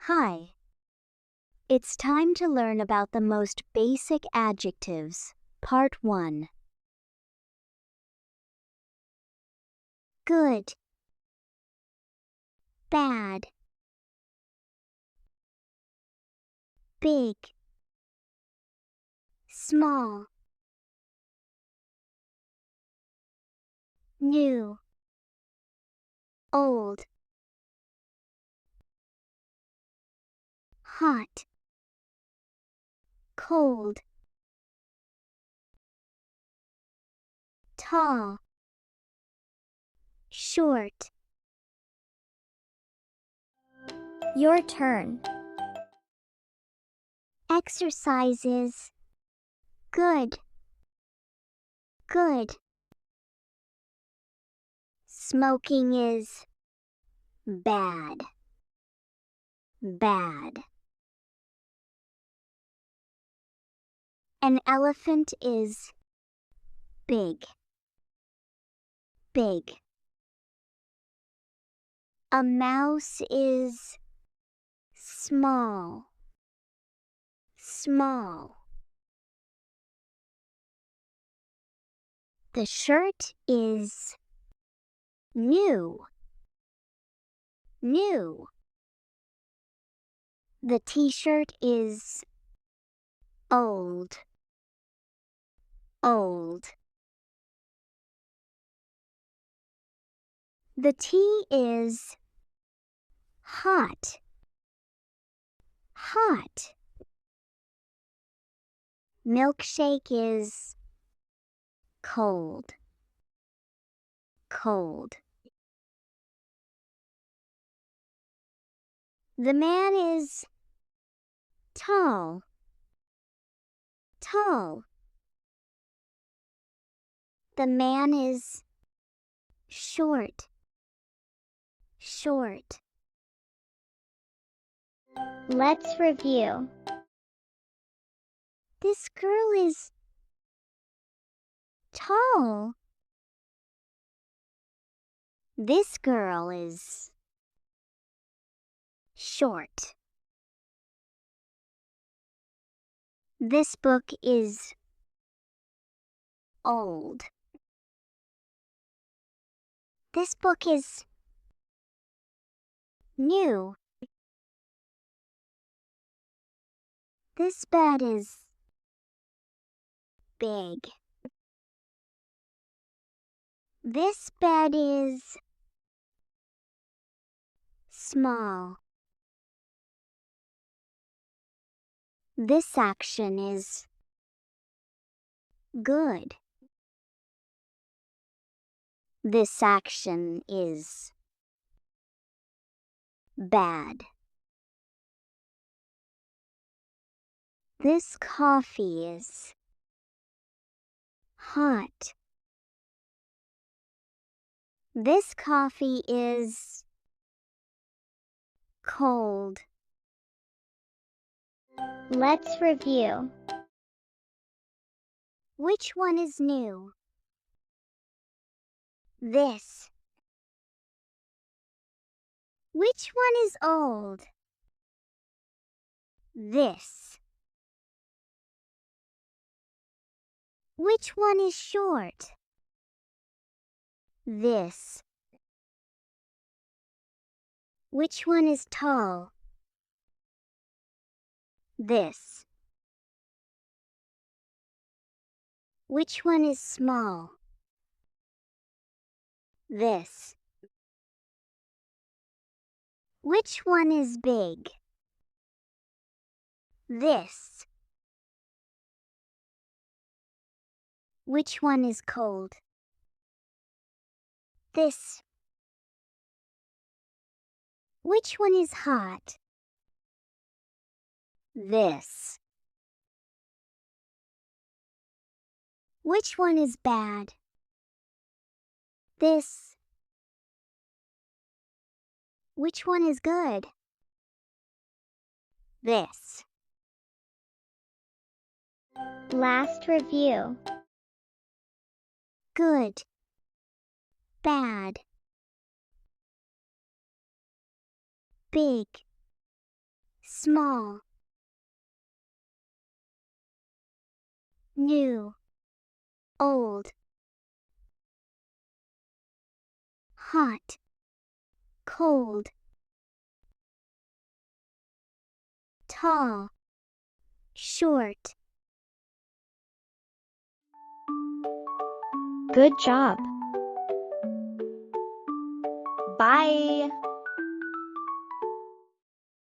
Hi. It's time to learn about the most basic adjectives. Part 1. Good. Bad. Big. Small. New. Old. Hot. Cold. Tall. Short. Your turn. Exercises. Good. Good. Smoking is bad. Bad. An elephant is big. Big. A mouse is small. Small. The shirt is new. New. The t-shirt is old. Old. The tea is hot. Hot. Milkshake is cold. Cold. The man is tall. Tall. The man is short. Short. Let's review. This girl is tall. This girl is short. This book is old. This book is new. This bed is big. This bed is small. This action is good. This action is bad. This coffee is hot. This coffee is cold. Let's review. Which one is new? This. Which one is old? This. Which one is short? This. Which one is tall? This. Which one is small? This. Which one is big? This. Which one is cold? This. Which one is hot? This. Which one is bad? This. Which one is good? This. Last review. Good. Bad. Big. small, new, old, hot, cold, tall, short. Good job. Bye.